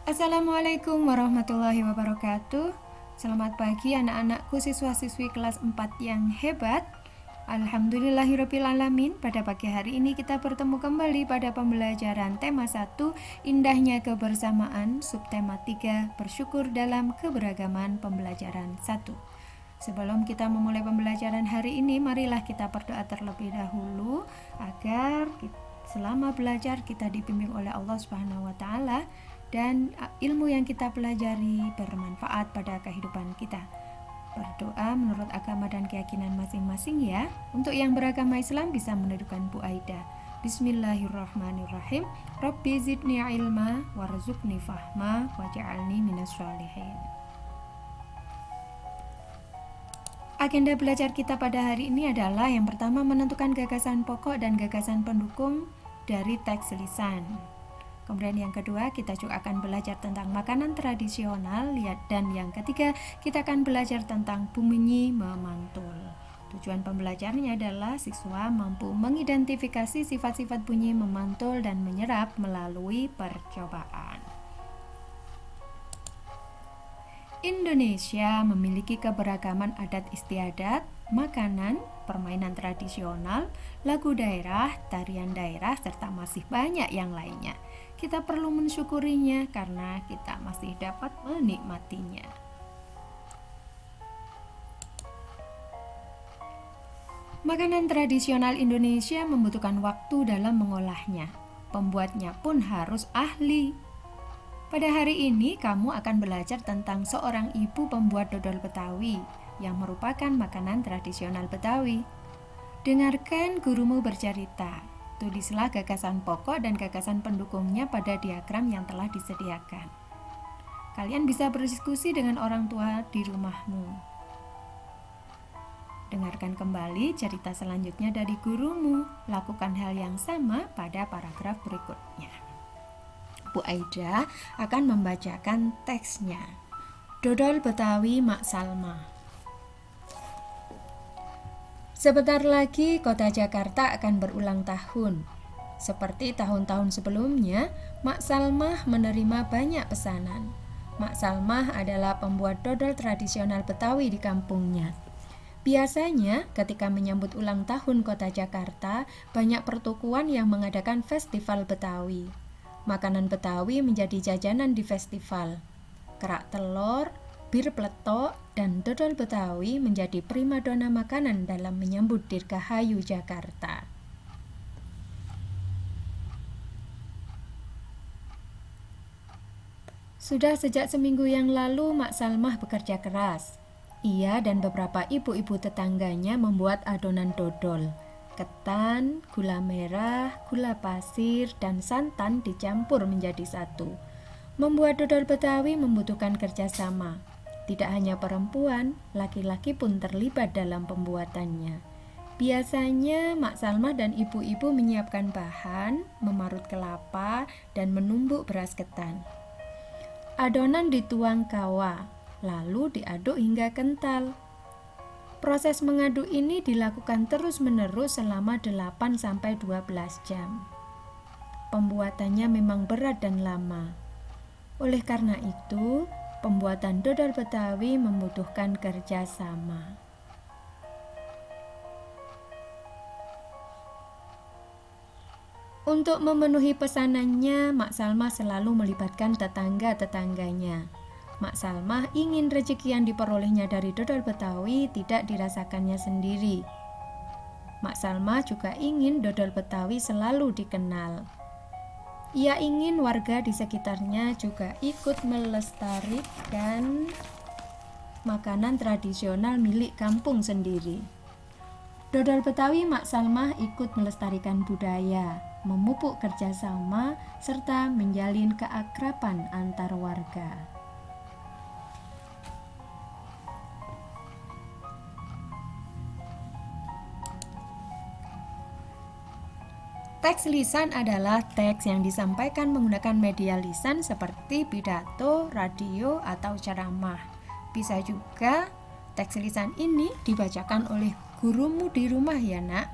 Assalamualaikum warahmatullahi wabarakatuh. Selamat pagi anak-anakku siswa-siswi kelas 4 yang hebat. Alhamdulillahirrabbilalamin. Pada pagi hari ini kita bertemu kembali pada pembelajaran tema 1 Indahnya Kebersamaan, subtema 3 Bersyukur dalam Keberagaman pembelajaran 1. Sebelum kita memulai pembelajaran hari ini, marilah kita berdoa terlebih dahulu agar selama belajar kita dibimbing oleh Allah Subhanahu wa taala dan ilmu yang kita pelajari bermanfaat pada kehidupan kita. Berdoa menurut agama dan keyakinan masing-masing ya. Untuk yang beragama Islam bisa menirukan Bu Aida. Bismillahirrahmanirrahim. Rabbi zidni ilma warzuqni fahma waj'alni minas sholihin. Agenda belajar kita pada hari ini adalah yang pertama menentukan gagasan pokok dan gagasan pendukung dari teks lisan. Kemudian yang kedua kita juga akan belajar tentang makanan tradisional dan yang ketiga kita akan belajar tentang bunyi memantul. Tujuan pembelajarannya adalah siswa mampu mengidentifikasi sifat-sifat bunyi memantul dan menyerap melalui percobaan. Indonesia memiliki keberagaman adat istiadat, makanan, permainan tradisional, lagu daerah, tarian daerah, serta masih banyak yang lainnya. Kita perlu mensyukurinya karena kita masih dapat menikmatinya. Makanan tradisional Indonesia membutuhkan waktu dalam mengolahnya. Pembuatnya pun harus ahli. Pada hari ini kamu akan belajar tentang seorang ibu pembuat dodol Betawi yang merupakan makanan tradisional Betawi. Dengarkan gurumu bercerita. Tulislah gagasan pokok dan gagasan pendukungnya pada diagram yang telah disediakan. Kalian bisa berdiskusi dengan orang tua di rumahmu. Dengarkan kembali cerita selanjutnya dari gurumu. Lakukan hal yang sama pada paragraf berikutnya. Bu Aida akan membacakan teksnya. Dodol Betawi Mak Salma. Sebentar lagi kota Jakarta akan berulang tahun. Seperti tahun-tahun sebelumnya, Mak Salmah menerima banyak pesanan. Mak Salmah adalah pembuat dodol tradisional Betawi di kampungnya. Biasanya ketika menyambut ulang tahun kota Jakarta, banyak pertukuan yang mengadakan festival Betawi. Makanan Betawi menjadi jajanan di festival. Kerak telur, bir peletok, dan dodol Betawi menjadi primadona makanan dalam menyambut Dirgahayu Jakarta. Sudah sejak seminggu yang lalu Mak Salmah bekerja keras. Ia dan beberapa ibu-ibu tetangganya membuat adonan dodol. Ketan, gula merah, gula pasir, dan santan dicampur menjadi satu. Membuat dodol Betawi membutuhkan kerjasama. Tidak hanya perempuan, laki-laki pun terlibat dalam pembuatannya. Biasanya Mak Salmah dan ibu-ibu menyiapkan bahan, memarut kelapa, dan menumbuk beras ketan. Adonan dituang kawa, lalu diaduk hingga kental. Proses mengaduk ini dilakukan terus-menerus selama 8-12 jam. Pembuatannya memang berat dan lama. Oleh karena itu, pembuatan dodol Betawi membutuhkan kerjasama. Untuk memenuhi pesanannya, Mak Salmah selalu melibatkan tetangga-tetangganya. Mak Salmah ingin rezeki yang diperolehnya dari dodol Betawi tidak dirasakannya sendiri. Mak Salmah juga ingin dodol Betawi selalu dikenal. Ia ingin warga di sekitarnya juga ikut melestarikan makanan tradisional milik kampung sendiri. Dodol Betawi Mak Salmah ikut melestarikan budaya, memupuk kerjasama, serta menjalin keakraban antar warga. Teks lisan adalah teks yang disampaikan menggunakan media lisan seperti pidato, radio, atau ceramah. Bisa juga teks lisan ini dibacakan oleh gurumu di rumah ya nak.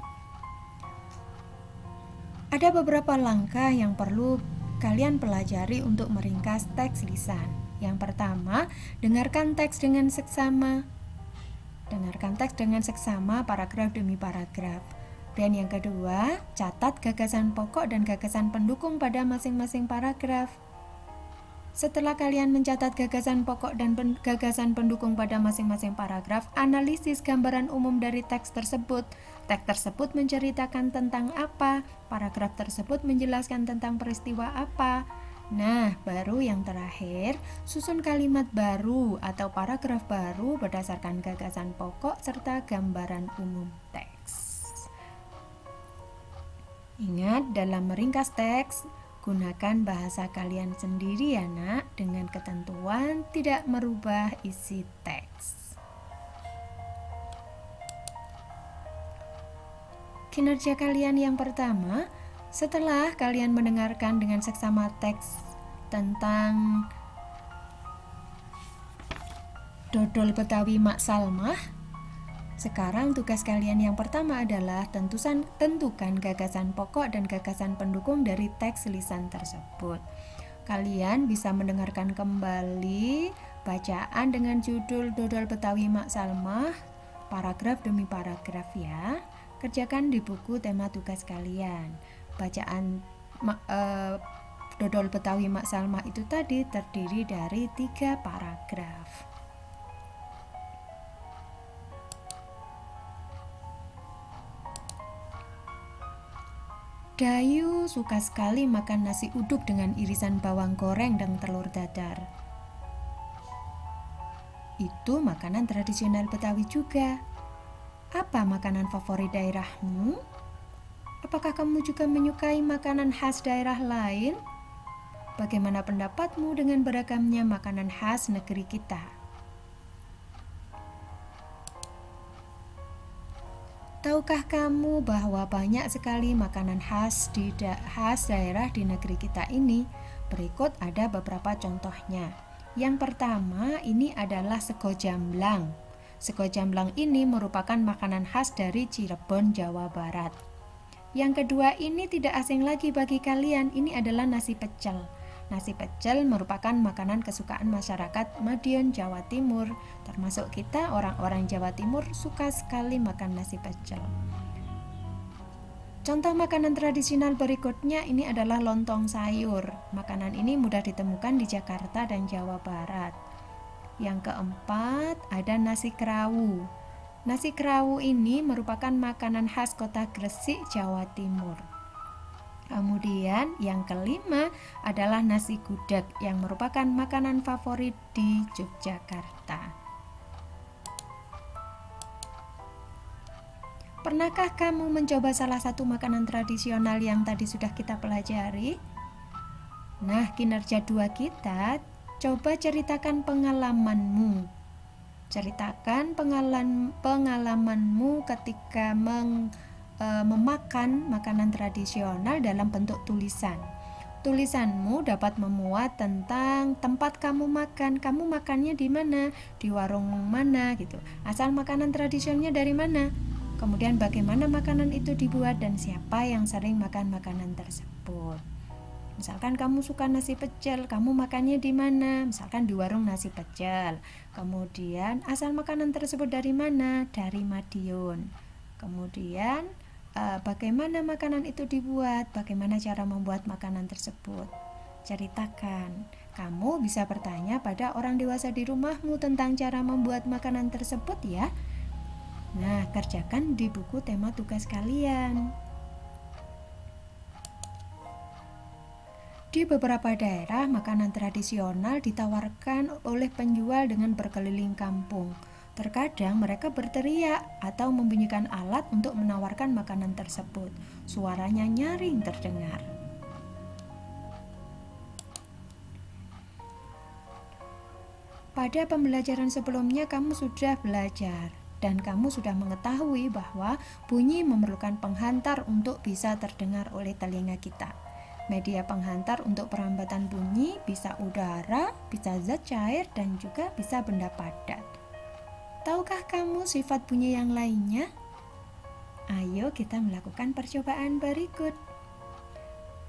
Ada beberapa langkah yang perlu kalian pelajari untuk meringkas teks lisan. Yang pertama, dengarkan teks dengan seksama. Dengarkan teks dengan seksama paragraf demi paragraf. Dan yang kedua, catat gagasan pokok dan gagasan pendukung pada masing-masing paragraf. Setelah kalian mencatat gagasan pokok dan gagasan pendukung pada masing-masing paragraf, analisis gambaran umum dari teks tersebut. Teks tersebut menceritakan tentang apa, paragraf tersebut menjelaskan tentang peristiwa apa. Nah, baru yang terakhir, susun kalimat baru atau paragraf baru berdasarkan gagasan pokok serta gambaran umum teks. Ingat, dalam meringkas teks, gunakan bahasa kalian sendiri ya nak, dengan ketentuan tidak merubah isi teks. Kinerja kalian yang pertama, setelah kalian mendengarkan dengan seksama teks tentang dodol Betawi Mak Salmah, sekarang tugas kalian yang pertama adalah tentukan gagasan pokok dan gagasan pendukung dari teks lisan tersebut. Kalian bisa mendengarkan kembali bacaan dengan judul Dodol Betawi Mak Salmah, paragraf demi paragraf ya. Kerjakan di buku tema tugas kalian. Bacaan Dodol Betawi Mak Salmah itu tadi terdiri dari 3 paragraf. Dayu suka sekali makan nasi uduk dengan irisan bawang goreng dan telur dadar. Itu makanan tradisional Betawi juga. Apa makanan favorit daerahmu? Apakah kamu juga menyukai makanan khas daerah lain? Bagaimana pendapatmu dengan beragamnya makanan khas negeri kita? Tahukah kamu bahwa banyak sekali makanan khas daerah di negeri kita ini? Berikut ada beberapa contohnya. Yang pertama, ini adalah sego jamblang. Sego jamblang ini merupakan makanan khas dari Cirebon, Jawa Barat. Yang kedua, ini tidak asing lagi bagi kalian, ini adalah nasi pecel. Nasi pecel merupakan makanan kesukaan masyarakat Madiun, Jawa Timur. Termasuk kita, orang-orang Jawa Timur suka sekali makan nasi pecel. Contoh makanan tradisional berikutnya ini adalah lontong sayur. Makanan ini mudah ditemukan di Jakarta dan Jawa Barat. Yang keempat, ada nasi kerawu. Nasi kerawu ini merupakan makanan khas kota Gresik, Jawa Timur. Kemudian yang kelima adalah nasi gudeg yang merupakan makanan favorit di Yogyakarta. Pernahkah kamu mencoba salah satu makanan tradisional yang tadi sudah kita pelajari? Nah, kinerja 2 kita, coba ceritakan pengalamanmu. Ceritakan pengalamanmu ketika memakan makanan tradisional dalam bentuk tulisan. Tulisanmu dapat memuat tentang tempat kamu makannya di mana, di warung mana gitu. Asal makanan tradisionalnya dari mana, kemudian bagaimana makanan itu dibuat dan siapa yang sering makan makanan tersebut. Misalkan kamu suka nasi pecel, kamu makannya di mana? Misalkan di warung nasi pecel. Kemudian asal makanan tersebut dari mana? Dari Madiun. Kemudian bagaimana makanan itu dibuat, bagaimana cara membuat makanan tersebut. Ceritakan. Kamu bisa bertanya pada orang dewasa di rumahmu tentang cara membuat makanan tersebut ya. Nah, kerjakan di buku tema tugas kalian. Di beberapa daerah, makanan tradisional ditawarkan oleh penjual dengan berkeliling kampung. Terkadang mereka berteriak atau membunyikan alat untuk menawarkan makanan tersebut. Suaranya nyaring terdengar. Pada pembelajaran sebelumnya kamu sudah belajar dan kamu sudah mengetahui bahwa bunyi memerlukan penghantar untuk bisa terdengar oleh telinga kita. Media penghantar untuk perambatan bunyi bisa udara, bisa zat cair, dan juga bisa benda padat. Tahukah kamu sifat bunyi yang lainnya? Ayo kita melakukan percobaan berikut.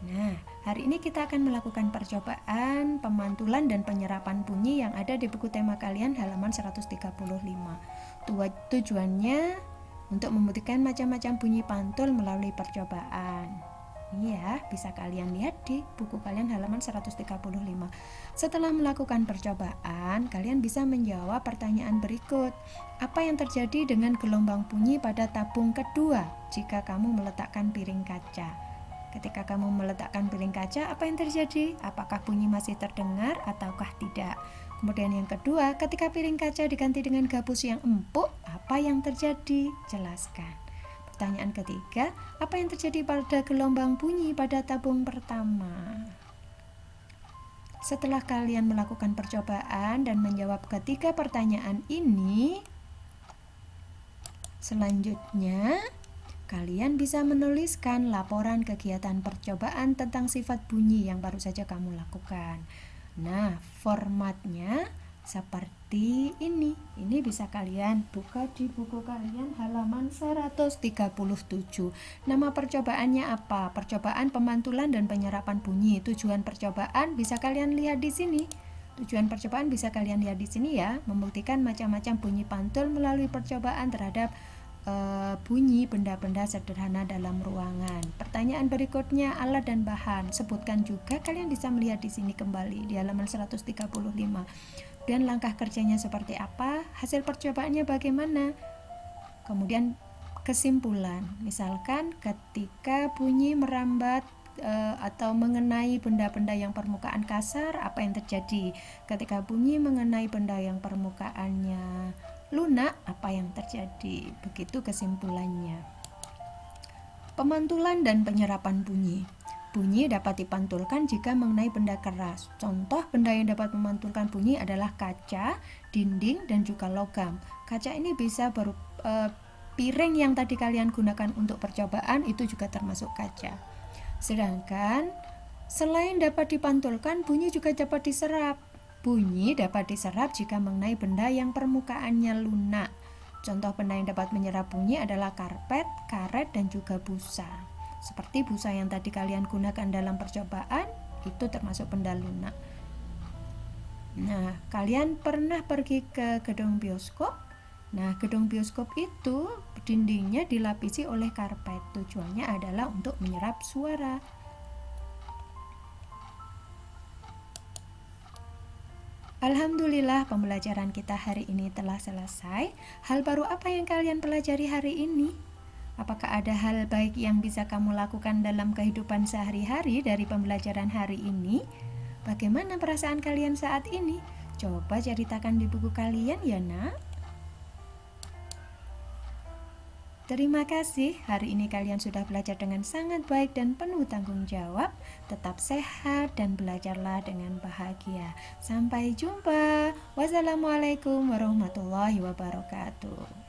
Nah, Hari ini kita akan melakukan percobaan pemantulan dan penyerapan bunyi yang ada di buku tema kalian halaman 135. Tujuannya untuk membuktikan macam-macam bunyi pantul melalui percobaan. Ini ya, bisa kalian lihat di buku kalian halaman 135. Setelah melakukan percobaan, kalian bisa menjawab pertanyaan berikut. Apa yang terjadi dengan gelombang bunyi pada tabung kedua jika kamu meletakkan piring kaca? Ketika kamu meletakkan piring kaca, apa yang terjadi? Apakah bunyi masih terdengar ataukah tidak? Kemudian yang kedua, ketika piring kaca diganti dengan gabus yang empuk, apa yang terjadi? Jelaskan. Pertanyaan ketiga, apa yang terjadi pada gelombang bunyi pada tabung pertama? Setelah kalian melakukan percobaan dan menjawab ketiga pertanyaan ini, selanjutnya kalian bisa menuliskan laporan kegiatan percobaan tentang sifat bunyi yang baru saja kamu lakukan. Nah, formatnya seperti ini. Ini bisa kalian buka di buku kalian halaman 137. Nama percobaannya apa? Percobaan pemantulan dan penyerapan bunyi. Tujuan percobaan bisa kalian lihat di sini. Tujuan percobaan bisa kalian lihat di sini ya, membuktikan macam-macam bunyi pantul melalui percobaan terhadap bunyi benda-benda sederhana dalam ruangan. Pertanyaan berikutnya, alat dan bahan. Sebutkan juga, kalian bisa melihat di sini kembali di halaman 135. Dan langkah kerjanya seperti apa? Hasil percobaannya bagaimana? Kemudian kesimpulan. Misalkan ketika bunyi merambat atau mengenai benda-benda yang permukaan kasar, apa yang terjadi? Ketika bunyi mengenai benda yang permukaannya lunak, apa yang terjadi? Begitu kesimpulannya. Pemantulan dan penyerapan bunyi. Bunyi dapat dipantulkan jika mengenai benda keras. Contoh benda yang dapat memantulkan bunyi adalah kaca, dinding, dan juga logam. Kaca ini bisa piring yang tadi kalian gunakan untuk percobaan itu juga termasuk kaca. Sedangkan selain dapat dipantulkan, bunyi juga dapat diserap. Bunyi dapat diserap jika mengenai benda yang permukaannya lunak. Contoh benda yang dapat menyerap bunyi adalah karpet, karet, dan juga busa. Seperti busa yang tadi kalian gunakan dalam percobaan, itu termasuk benda lunak. Nah, kalian pernah pergi ke gedung bioskop? Nah, gedung bioskop itu dindingnya dilapisi oleh karpet. Tujuannya adalah untuk menyerap suara. Alhamdulillah, pembelajaran kita hari ini telah selesai. Hal baru apa yang kalian pelajari hari ini? Apakah ada hal baik yang bisa kamu lakukan dalam kehidupan sehari-hari dari pembelajaran hari ini? Bagaimana perasaan kalian saat ini? Coba ceritakan di buku kalian ya, Nak. Terima kasih, hari ini kalian sudah belajar dengan sangat baik dan penuh tanggung jawab. Tetap sehat dan belajarlah dengan bahagia. Sampai jumpa. Wassalamualaikum warahmatullahi wabarakatuh.